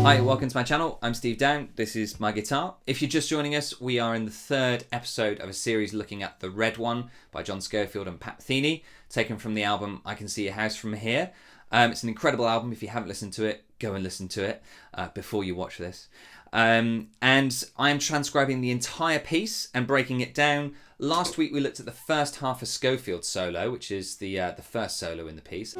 Hi, welcome to my channel. I'm Steve Down. This is my guitar. If you're just joining us, we are in the third episode of a series looking at The Red One by John Scofield and Pat Metheny, taken from the album I Can See Your House From Here. It's an incredible album. If you haven't listened to it, go and listen to it before you watch this. And I am transcribing the entire piece and breaking it down. Last week we looked at the first half of Scofield's solo, which is the first solo in the piece.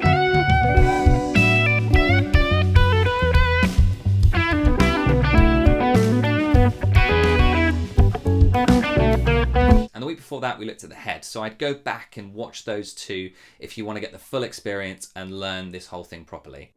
And the week before that we looked at the head. So I'd go back and watch those two if you want to get the full experience and learn this whole thing properly.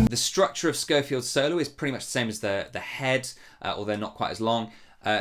The structure of Scofield's solo is pretty much the same as the head, although not quite as long.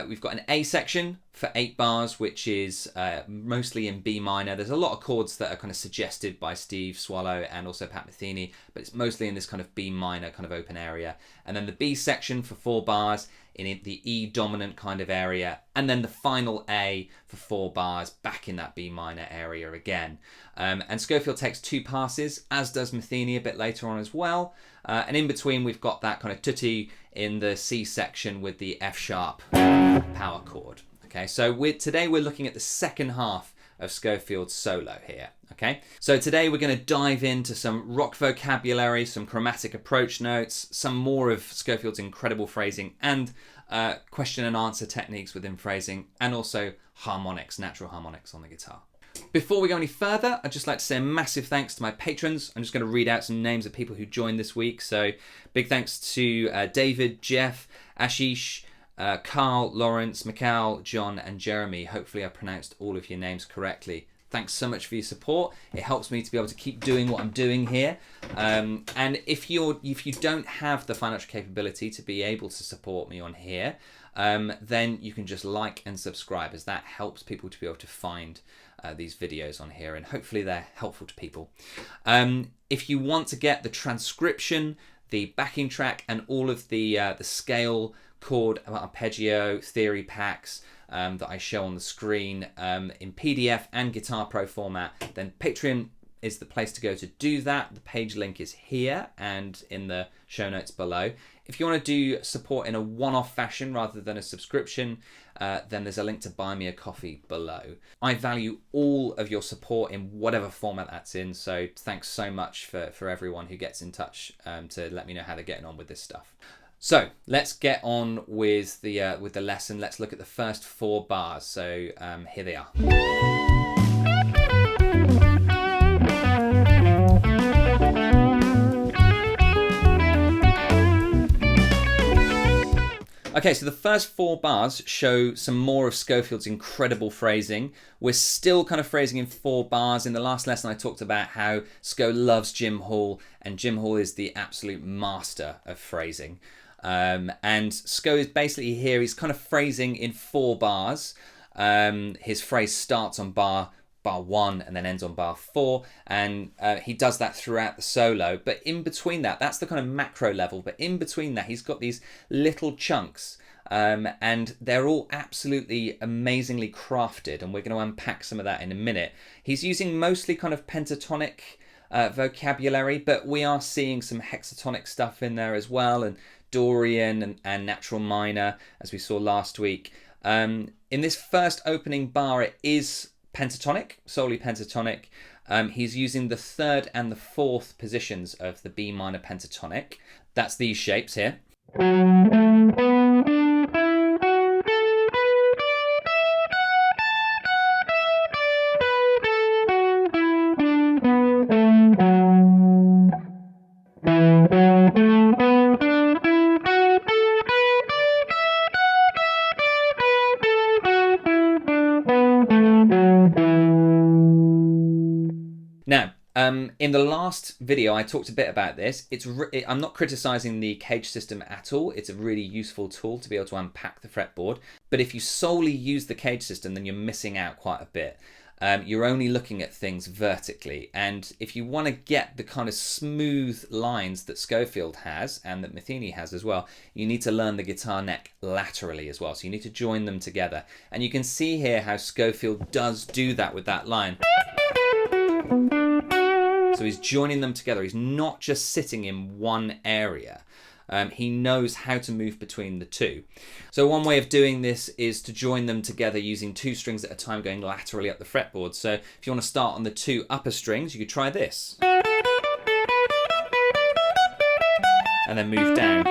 We've got an A section for 8 bars, which is mostly in B minor. There's a lot of chords that are kind of suggested by Steve Swallow and also Pat Metheny, but it's mostly in this kind of B minor kind of open area. And then the B section for 4 bars in the E dominant kind of area, and then the final A for 4 bars back in that B minor area again. And Scofield takes 2 passes, as does Metheny a bit later on as well. And in between we've got that kind of tutti in the C section with the F sharp power chord. Okay, so today we're looking at the second half of Scofield's solo here. Okay, so today we're going to dive into some rock vocabulary, some chromatic approach notes, some more of Scofield's incredible phrasing, and question and answer techniques within phrasing, and also harmonics, natural harmonics on the guitar. Before we go any further, I'd just like to say a massive thanks to my patrons. I'm just going to read out some names of people who joined this week. So big thanks to David, Jeff, Ashish, Carl, Lawrence, Mikhail, John and Jeremy. Hopefully I pronounced all of your names correctly. Thanks so much for your support. It helps me to be able to keep doing what I'm doing here. And if you don't have the financial capability to be able to support me on here, then you can just like and subscribe, as that helps people to be able to find these videos on here, and hopefully they're helpful to people. If you want to get the transcription, the backing track, and all of the scale, chord, arpeggio, theory packs that I show on the screen in PDF and Guitar Pro format, then Patreon is the place to go to do that. The page link is here and in the show notes below. If you want to do support in a one-off fashion rather than a subscription, then there's a link to buy me a coffee below. I value all of your support in whatever format that's in, so thanks so much for everyone who gets in touch to let me know how they're getting on with this stuff. So let's get on with the lesson. Let's look at the first 4 bars. So here they are. Okay, so the first 4 bars show some more of Scofield's incredible phrasing. We're still kind of phrasing in 4 bars. In the last lesson I talked about how Sco loves Jim Hall, and Jim Hall is the absolute master of phrasing. And Sco is basically here, he's kind of phrasing in 4 bars. His phrase starts on bar 1 and then ends on bar 4, and he does that throughout the solo. But in between that, that's the kind of macro level, but in between that he's got these little chunks, and they're all absolutely amazingly crafted, and we're going to unpack some of that in a minute. He's using mostly kind of pentatonic vocabulary, but we are seeing some hexatonic stuff in there as well, and Dorian and natural minor, as we saw last week. In this first opening bar, it is pentatonic, solely pentatonic. He's using the 3rd and the 4th positions of the B minor pentatonic. That's these shapes here. Now, in the last video, I talked a bit about this. I'm not criticizing the cage system at all. It's a really useful tool to be able to unpack the fretboard. But if you solely use the cage system, then you're missing out quite a bit. you're only looking at things vertically. And if you want to get the kind of smooth lines that Scofield has and that Metheny has as well, you need to learn the guitar neck laterally as well. So you need to join them together. And you can see here how Scofield does do that with that line. So he's joining them together. He's not just sitting in one area. He knows how to move between the two. So one way of doing this is to join them together using 2 strings at a time going laterally up the fretboard. So if you want to start on the 2 upper strings, you could try this. And then move down.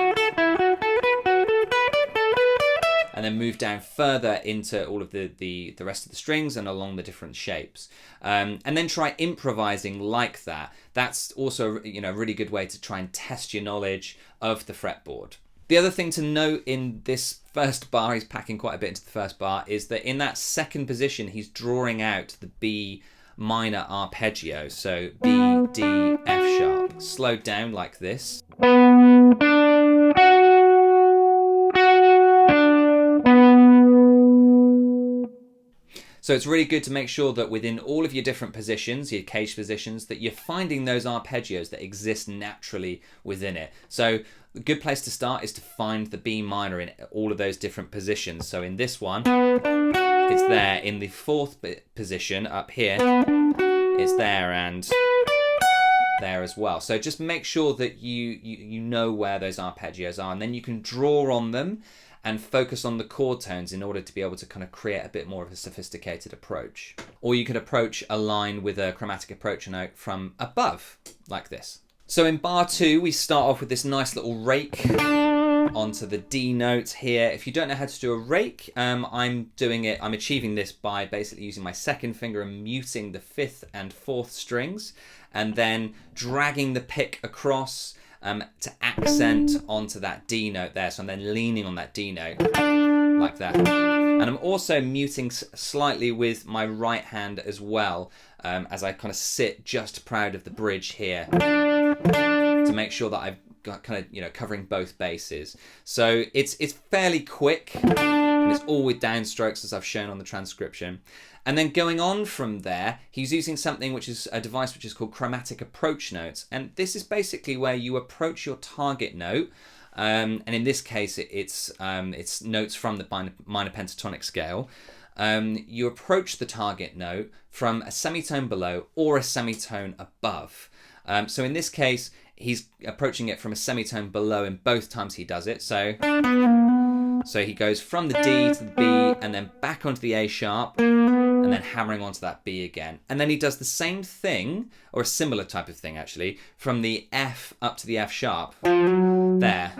And then move down further into all of the rest of the strings and along the different shapes. And then try improvising like that. That's also, you know, a really good way to try and test your knowledge of the fretboard. The other thing to note in this first bar, he's packing quite a bit into the first bar, is that in that second position, he's drawing out the B minor arpeggio. So B, D, F sharp. Slowed down like this. So it's really good to make sure that within all of your different positions, your cage positions, that you're finding those arpeggios that exist naturally within it. So a good place to start is to find the B minor in all of those different positions. So in this one, it's there. In the 4th position up here, it's there and there as well. So just make sure that you know where those arpeggios are, and then you can draw on them and focus on the chord tones in order to be able to kind of create a bit more of a sophisticated approach. Or you could approach a line with a chromatic approach note from above, like this. So in bar 2, we start off with this nice little rake onto the D note here. If you don't know how to do a rake, I'm achieving this by basically using my 2nd finger and muting the 5th and 4th strings, and then dragging the pick across to accent onto that D note there. So I'm then leaning on that D note like that. And I'm also muting slightly with my right hand as well, as I kind of sit just proud of the bridge here to make sure that I've got kind of, you know, covering both bases. So it's fairly quick, and it's all with downstrokes as I've shown on the transcription. And then going on from there, he's using something which is a device which is called chromatic approach notes. And this is basically where you approach your target note. And in this case, it's notes from the minor pentatonic scale. You approach the target note from a semitone below or a semitone above. So in this case, he's approaching it from a semitone below in both times he does it. So he goes from the D to the B and then back onto the A sharp, and then hammering onto that B again. And then he does the same thing, or a similar type of thing actually, from the F up to the F sharp. There.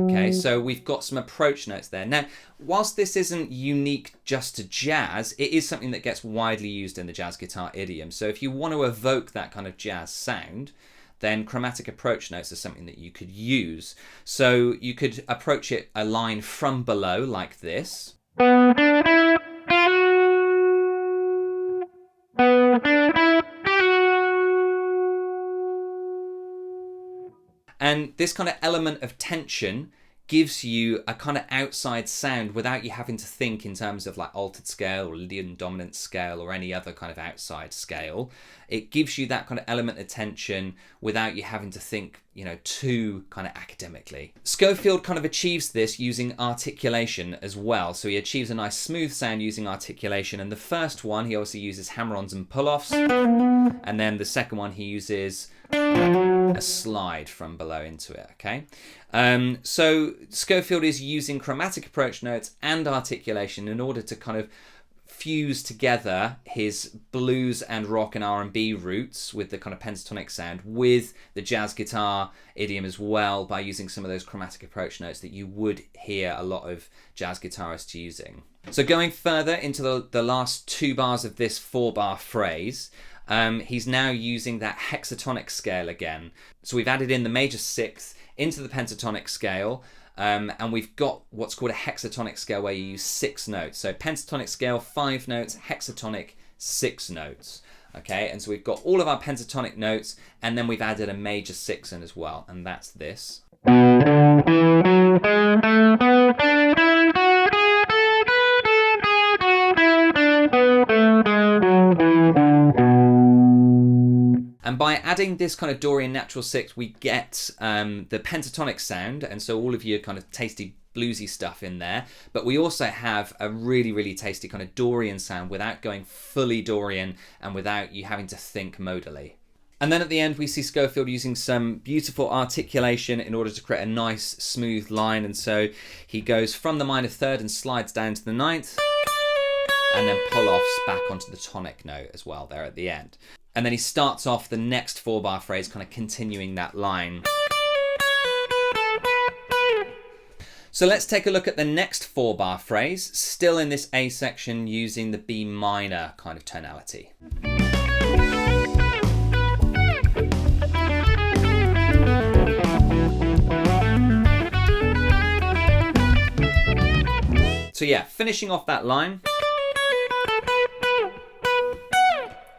Okay, so we've got some approach notes there. Now, whilst this isn't unique just to jazz, it is something that gets widely used in the jazz guitar idiom. So if you want to evoke that kind of jazz sound, then chromatic approach notes are something that you could use. So you could approach it a line from below like this. And this kind of element of tension gives you a kind of outside sound without you having to think in terms of like altered scale or Lydian dominant scale or any other kind of outside scale. It gives you that kind of element of tension without you having to think, you know, too kind of academically. Scofield kind of achieves this using articulation as well. So he achieves a nice smooth sound using articulation. And the first one, he also uses hammer-ons and pull-offs. And then the second one, he uses a slide from below into it, okay? So Scofield is using chromatic approach notes and articulation in order to kind of fuse together his blues and rock and R&B roots with the kind of pentatonic sound with the jazz guitar idiom as well, by using some of those chromatic approach notes that you would hear a lot of jazz guitarists using. So going further into the last 2 bars of this 4-bar phrase, he's now using that hexatonic scale again. So we've added in the major 6th into the pentatonic scale, and we've got what's called a hexatonic scale where you use 6 notes. So pentatonic scale, 5 notes, hexatonic, 6 notes. Okay, and so we've got all of our pentatonic notes, and then we've added a major 6 in as well, and that's this. And by adding this kind of Dorian natural sixth, we get the pentatonic sound, and so all of your kind of tasty bluesy stuff in there, but we also have a really, really tasty kind of Dorian sound without going fully Dorian and without you having to think modally. And then at the end we see Scofield using some beautiful articulation in order to create a nice smooth line, and so he goes from the minor third and slides down to the ninth, and then pull-offs back onto the tonic note as well there at the end. And then he starts off the next 4-bar phrase kind of continuing that line. So let's take a look at the next 4-bar phrase, still in this A section using the B minor kind of tonality. So yeah, finishing off that line.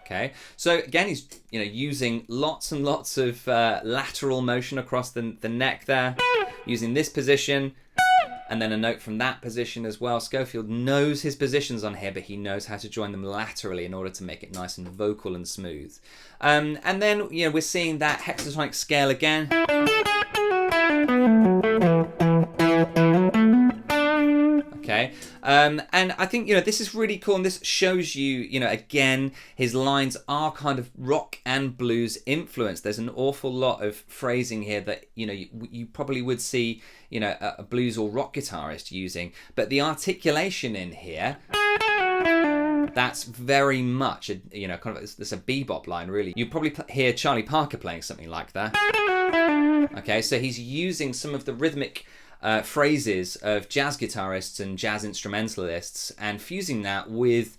Okay, so again, he's using lots and lots of lateral motion across the neck there, using this position, and then a note from that position as well. Scofield knows his positions on here, but he knows how to join them laterally in order to make it nice and vocal and smooth. And then we're seeing that hexatonic scale again. Okay, and I think this is really cool, and this shows you again his lines are kind of rock and blues influenced. There's an awful lot of phrasing here that you probably would see a blues or rock guitarist using, but the articulation in here, that's very much kind of it's a bebop line really. You probably hear Charlie Parker playing something like that. Okay, so he's using some of the rhythmic phrases of jazz guitarists and jazz instrumentalists and fusing that with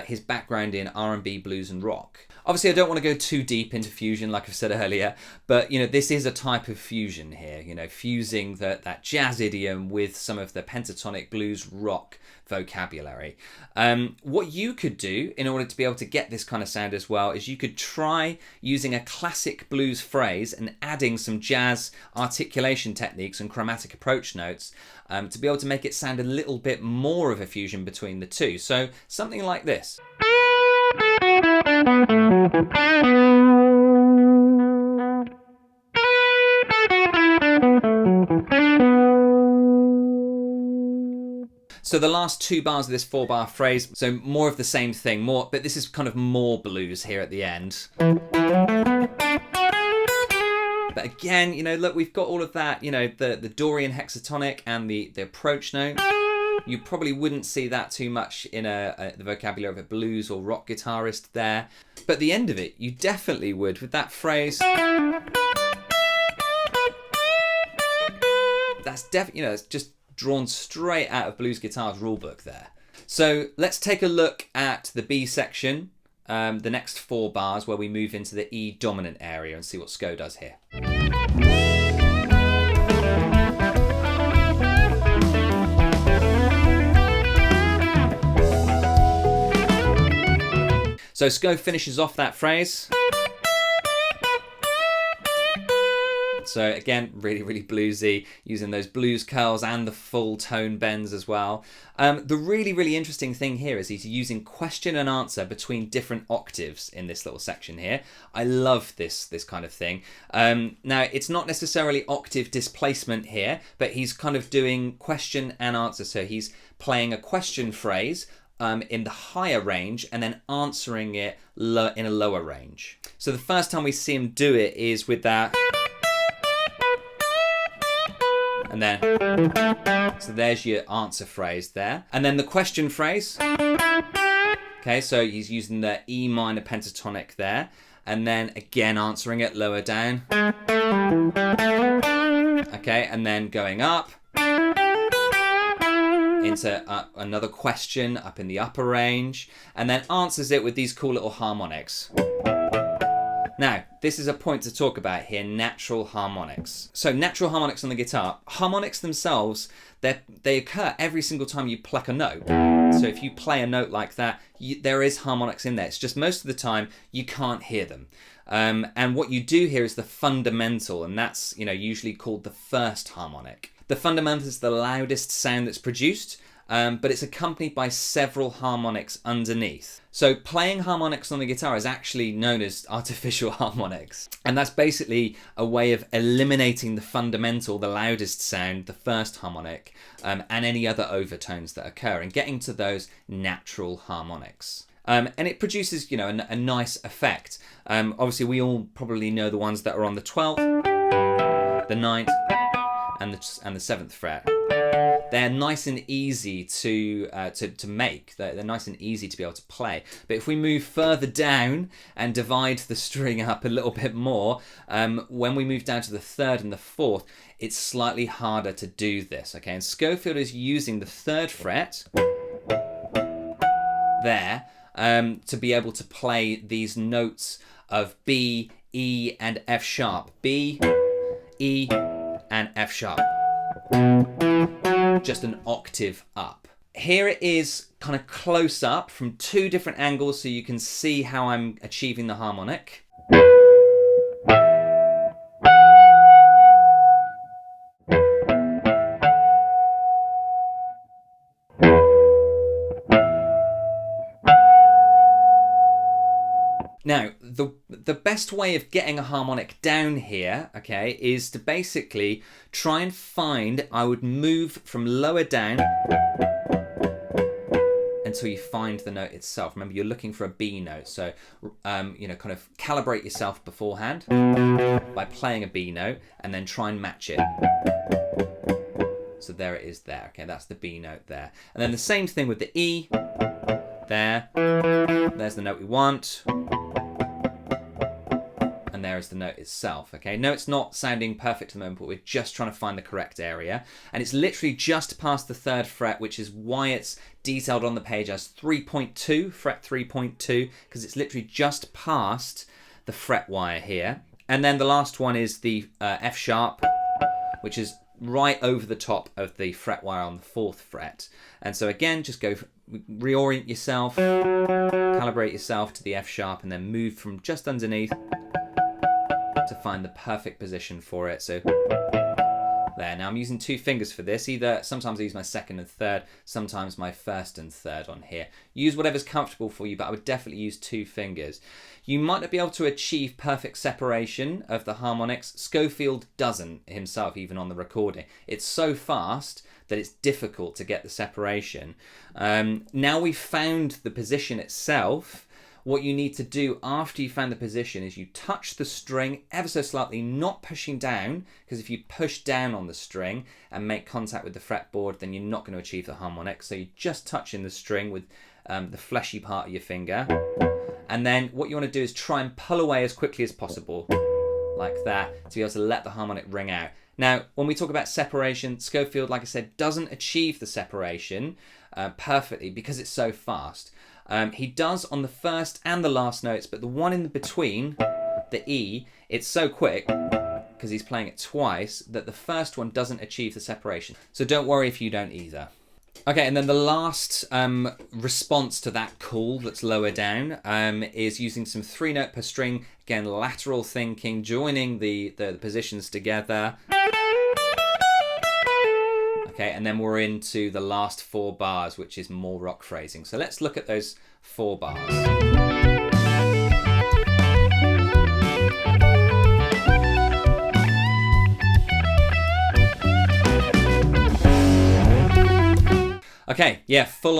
his background in R&B, blues and rock. Obviously I don't want to go too deep into fusion like I've said earlier, but this is a type of fusion here, fusing that jazz idiom with some of the pentatonic blues rock vocabulary. What you could do in order to be able to get this kind of sound as well is you could try using a classic blues phrase and adding some jazz articulation techniques and chromatic approach notes to be able to make it sound a little bit more of a fusion between the two. So something like this. So the last 2 bars of this 4-bar phrase, so more of the same thing, but this is kind of more blues here at the end. But again, look, we've got all of that, the Dorian hexatonic and the approach note. You probably wouldn't see that too much in the vocabulary of a blues or rock guitarist there. But the end of it, you definitely would with that phrase. That's definitely, it's just drawn straight out of blues guitar's rulebook there. So let's take a look at the B section, the next 4 bars where we move into the E dominant area and see what Sco does here. So Sco finishes off that phrase. So again, really, really bluesy, using those blues curls and the full tone bends as well. The really, really interesting thing here is he's using question and answer between different octaves in this little section here. I love this kind of thing. Now, it's not necessarily octave displacement here, but he's kind of doing question and answer. So he's playing a question phrase in the higher range and then answering it in a lower range. So the first time we see him do it is with that. And then, so there's your answer phrase there. And then the question phrase. Okay, so he's using the E minor pentatonic there. And then again answering it lower down. Okay, and then going up into another question up in the upper range. And then answers it with these cool little harmonics. Now, this is a point to talk about here, natural harmonics. So natural harmonics on the guitar. Harmonics themselves, they occur every single time you pluck a note. So if you play a note like that, there is harmonics in there. It's just most of the time you can't hear them. And what you do here is the fundamental, and that's usually called the first harmonic. The fundamental is the loudest sound that's produced. but it's accompanied by several harmonics underneath. So playing harmonics on the guitar is actually known as artificial harmonics. And that's basically a way of eliminating the fundamental, the loudest sound, the first harmonic, and any other overtones that occur, and getting to those natural harmonics. And it produces, you know, a nice effect. Obviously, we all probably know the ones that are on the 12th, the 9th, and the 7th fret. They're nice and easy to make. They're nice and easy to be able to play. But if we move further down and divide the string up a little bit more, when we move down to the 3rd and the 4th, it's slightly harder to do this. Okay, and Scofield is using the 3rd fret there to be able to play these notes of B, E, and F sharp. B, E, and F sharp. Just an octave up. Here it is kind of close up from 2 different angles so you can see how I'm achieving the harmonic. Now, the best way of getting a harmonic down here, okay, is to basically try and find, I would move from lower down until you find the note itself. Remember, you're looking for a B note, so, you know, kind of calibrate yourself beforehand by playing a B note and then try and match it. So there it is there, okay, that's the B note there. And then the same thing with the E, there, there's the note we want. And there is the note itself, okay? No, it's not sounding perfect at the moment, but we're just trying to find the correct area. And it's literally just past the 3rd fret, which is why it's detailed on the page as 3.2, fret 3.2, because it's literally just past the fret wire here. And then the last one is the F sharp, which is right over the top of the fret wire on the 4th fret. And so again, just go, reorient yourself, calibrate yourself to the F sharp, and then move from just underneath to find the perfect position for it. So there. Now I'm using 2 fingers for this. Sometimes I use my 2nd and 3rd, sometimes my 1st and 3rd on here. Use whatever's comfortable for you, but I would definitely use 2 fingers. You might not be able to achieve perfect separation of the harmonics. Scofield doesn't himself, even on the recording. It's so fast that it's difficult to get the separation. Now we've found the position itself, what you need to do after you found the position is you touch the string ever so slightly, not pushing down, because if you push down on the string and make contact with the fretboard, then you're not going to achieve the harmonic. So you're just touching the string with the fleshy part of your finger. And then what you want to do is try and pull away as quickly as possible, like that, to be able to let the harmonic ring out. Now, when we talk about separation, Scofield, like I said, doesn't achieve the separation perfectly because it's so fast. He does on the first and the last notes, but the one in between, the E, it's so quick, because he's playing it twice, that the first one doesn't achieve the separation. So don't worry if you don't either. Okay, and then the last response to that call that's lower down is using some 3-note per string. Again, lateral thinking, joining the positions together. Okay, and then we're into the last 4 bars, which is more rock phrasing. So let's look at those 4 bars. Okay, yeah, full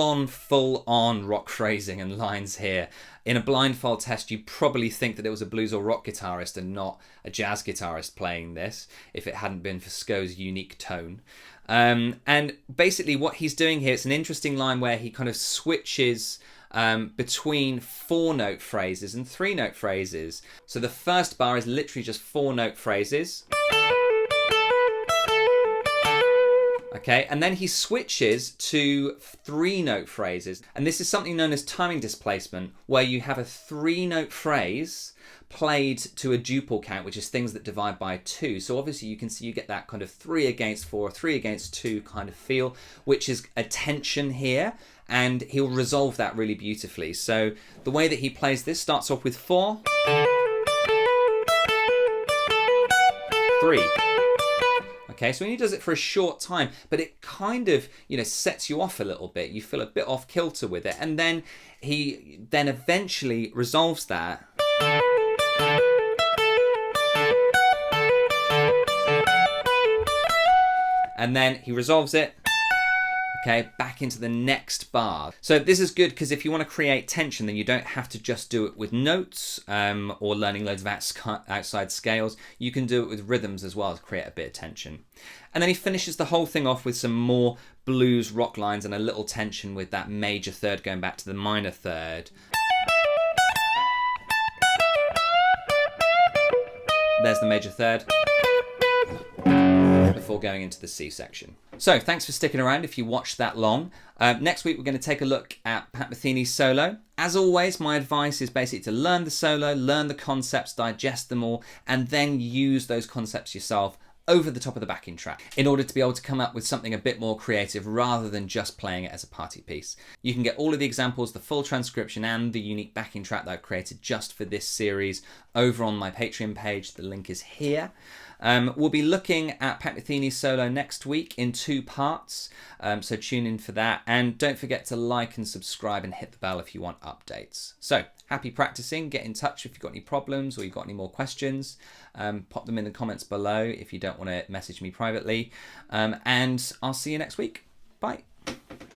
on rock phrasing and lines here. In a blindfold test, you probably think that it was a blues or rock guitarist and not a jazz guitarist playing this, if it hadn't been for Sco's unique tone. And basically what he's doing here, it's an interesting line where he kind of switches between 4-note phrases and 3-note phrases. So the first bar is literally just 4-note phrases. Okay, and then he switches to 3-note phrases. And this is something known as timing displacement, where you have a 3-note phrase played to a duple count, which is things that divide by 2. So obviously you can see you get that kind of 3 against 4, 3 against 2 kind of feel, which is a tension here, and he'll resolve that really beautifully. So the way that he plays this starts off with 4, 3. Okay, so when he does it for a short time, but it kind of, you know, sets you off a little bit. You feel a bit off kilter with it, and then he then eventually resolves that. And then he resolves it, okay, back into the next bar. So this is good because if you want to create tension, then you don't have to just do it with notes or learning loads of outside scales. You can do it with rhythms as well to create a bit of tension. And then he finishes the whole thing off with some more blues rock lines and a little tension with that major third going back to the minor third. There's the major third before going into the C section. So thanks for sticking around if you watched that long. Next week we're going to take a look at Pat Metheny's solo. As always, my advice is basically to learn the solo, learn the concepts, digest them all, and then use those concepts yourself over the top of the backing track in order to be able to come up with something a bit more creative rather than just playing it as a party piece. You can get all of the examples, the full transcription and the unique backing track that I've created just for this series over on my Patreon page. The link is here. We'll be looking at Pat Metheny's solo next week in 2 parts, so tune in for that. And don't forget to like and subscribe and hit the bell if you want updates. So happy practicing. Get in touch if you've got any problems or you've got any more questions. Pop them in the comments below if you don't want to message me privately. And I'll see you next week. Bye.